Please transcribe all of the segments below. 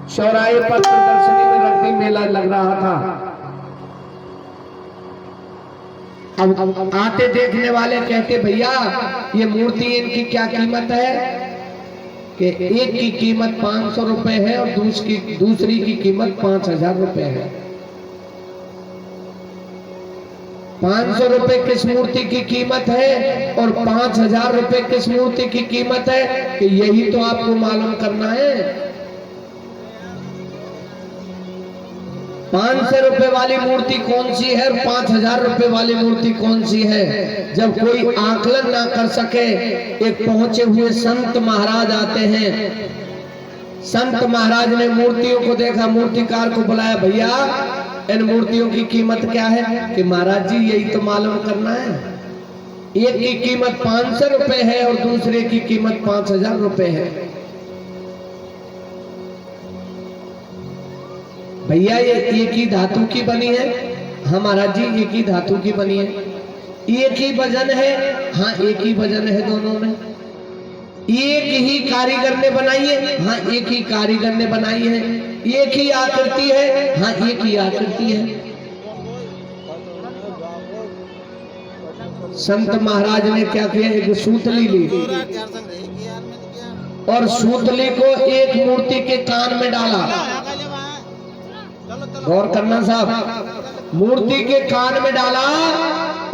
चौराहे पर प्रदर्शनी में रखती मेला लग रहा था। अब आते देखने वाले कहते भैया ये मूर्ति इनकी क्या कीमत है? कि एक की कीमत 500 रुपए है और दूसरी की कीमत 5000 रुपए है। 500 रुपए किस मूर्ति की कीमत है और 5000 रुपए किस मूर्ति की कीमत है? कि यही तो आपको मालूम करना है। 500 रुपए वाली मूर्ति कौन सी है और 5000 रुपए वाली मूर्ति कौन सी है? जब कोई आकलन ना कर सके, एक पहुंचे हुए संत महाराज आते हैं। संत महाराज ने मूर्तियों को देखा, मूर्तिकार को बुलाया, भैया इन मूर्तियों की कीमत क्या है? कि महाराज जी यही तो मालूम करना है। एक की कीमत 500 रुपए है और दूसरे की कीमत 5000 रुपए है। भैया ये एक ही धातु की बनी है। हाँ महाराज जी एक ही धातु की बनी है। एक ही वजन है। हाँ एक ही वजन है दोनों में। एक ही कारीगर ने बनाई है। हाँ एक ही कारीगर ने बनाई है। एक ही आकृति है। हाँ एक ही आकृति है। संत महाराज ने क्या किया, एक सूतली ली और सूतली को एक मूर्ति के कान में डाला। गौर करना साहब, मूर्ति के कान में डाला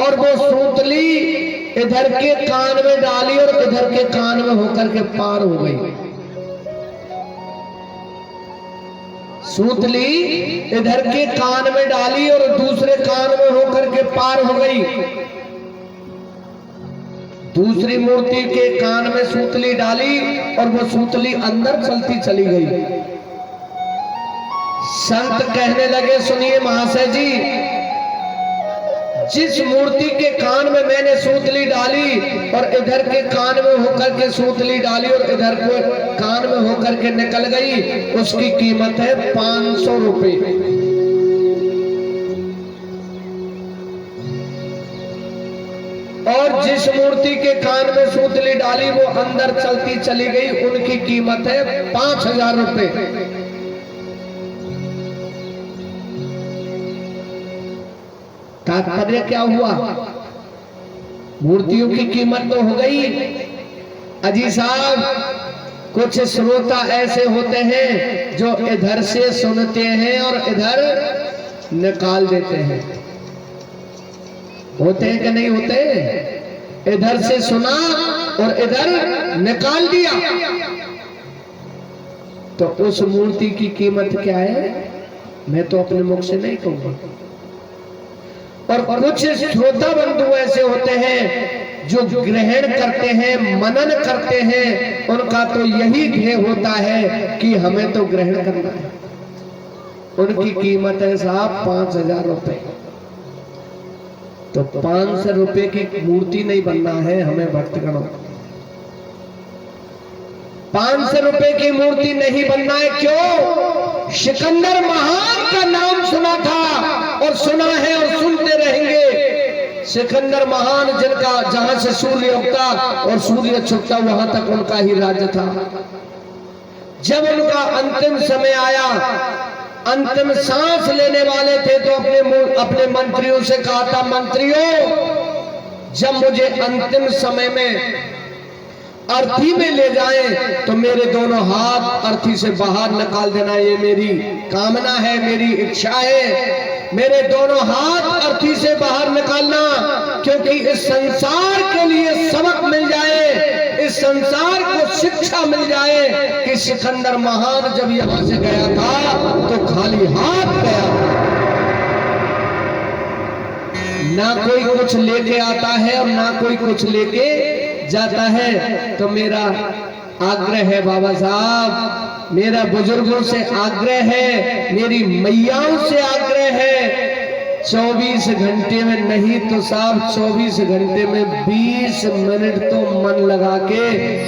और वो सूतली इधर के कान में डाली और इधर के कान में होकर के पार हो गई। सूतली इधर के कान में डाली और दूसरे कान में होकर के पार हो गई। दूसरी मूर्ति के कान में सूतली डाली और वो सूतली अंदर चलती चली गई। संत कहने लगे, सुनिए महाशय जी, जिस मूर्ति के कान में मैंने सूतली डाली और इधर के कान में होकर के सूतली डाली और इधर के कान में होकर के निकल गई, उसकी कीमत है 500 रुपए। और जिस मूर्ति के कान में सूतली डाली वो अंदर चलती चली गई, उनकी कीमत है 5000 रुपए। तात्पर्य क्या हुआ? मूर्तियों की कीमत तो हो गई। अजी साहब, कुछ श्रोता ऐसे होते हैं जो इधर से सुनते हैं और इधर निकाल देते हैं। होते हैं कि नहीं होते? इधर से सुना और इधर निकाल दिया। तो उस मूर्ति की कीमत क्या है? मैं तो अपने मुख से नहीं कहूंगा। और कुछ श्रोता बंधु ऐसे होते हैं जो ग्रहण करते हैं, मनन करते हैं, उनका तो यही ध्येय होता है कि हमें तो ग्रहण करना है। उनकी कीमत है साहब 5000 रुपए। तो 500 रुपए की मूर्ति नहीं बनना है हमें भक्तगणों। 500 रुपए की मूर्ति नहीं बनना है। क्यों? सिकंदर महान का नाम सुना था और सुना है और सुनते रहेंगे। सिकंदर महान, जिनका जहां से सूर्य उगता और सूर्य छुपता वहां तक उनका ही राज्य था। जब उनका अंतिम समय आया, अंतिम सांस लेने वाले थे, तो अपने मंत्रियों से कहा था, मंत्रियों जब मुझे अंतिम समय में अर्थी में ले जाएं तो मेरे दोनों हाथ अर्थी से बाहर निकाल देना। ये मेरी कामना है, मेरी इच्छा है। मेरे दोनों हाथ अर्थी से बाहर निकालना, क्योंकि इस संसार के लिए सबक मिल जाए, इस संसार को शिक्षा मिल जाए कि सिकंदर महान जब यहां से गया था तो खाली हाथ गया था। ना कोई कुछ लेके आता है और ना कोई कुछ लेके जाता है। तो मेरा आग्रह है बाबा साहब, मेरा बुजुर्गों से आग्रह है, मेरी मैयाओं से आग्रह है, 24 घंटे में नहीं तो साहब 24 घंटे में 20 मिनट तो मन लगा के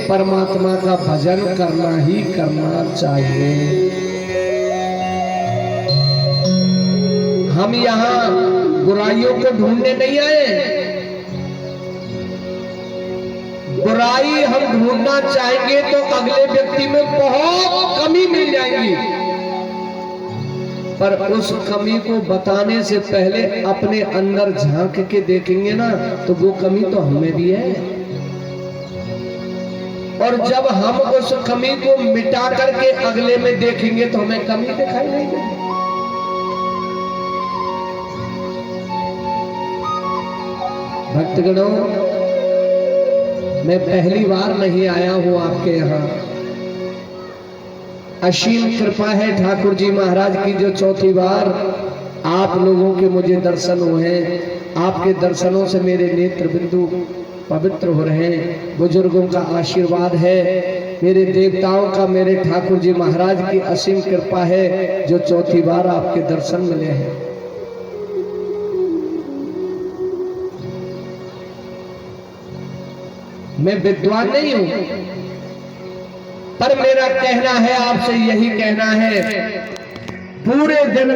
परमात्मा का भजन करना ही करना चाहिए। हम यहाँ बुराइयों को ढूंढने नहीं आए। बुराई हम ढूंढना चाहेंगे तो अगले व्यक्ति में बहुत कमी मिल जाएगी। पर उस कमी को बताने से पहले अपने अंदर झांक के देखेंगे ना तो वो कमी तो हमें भी है। और जब हम उस कमी को मिटा करके अगले में देखेंगे तो हमें कमी दिखाई नहीं देगी। भक्तगणों, मैं पहली बार नहीं आया हूं आपके यहाँ। असीम कृपा है ठाकुर जी महाराज की जो चौथी बार आप लोगों के मुझे दर्शन हुए हैं। आपके दर्शनों से मेरे नेत्र बिंदु पवित्र हो रहे हैं। बुजुर्गों का आशीर्वाद है, मेरे देवताओं का, मेरे ठाकुर जी महाराज की असीम कृपा है जो चौथी बार आपके दर्शन मिले हैं। मैं विद्वान नहीं हूं, पर मेरा कहना है, आपसे यही कहना है, पूरे दिन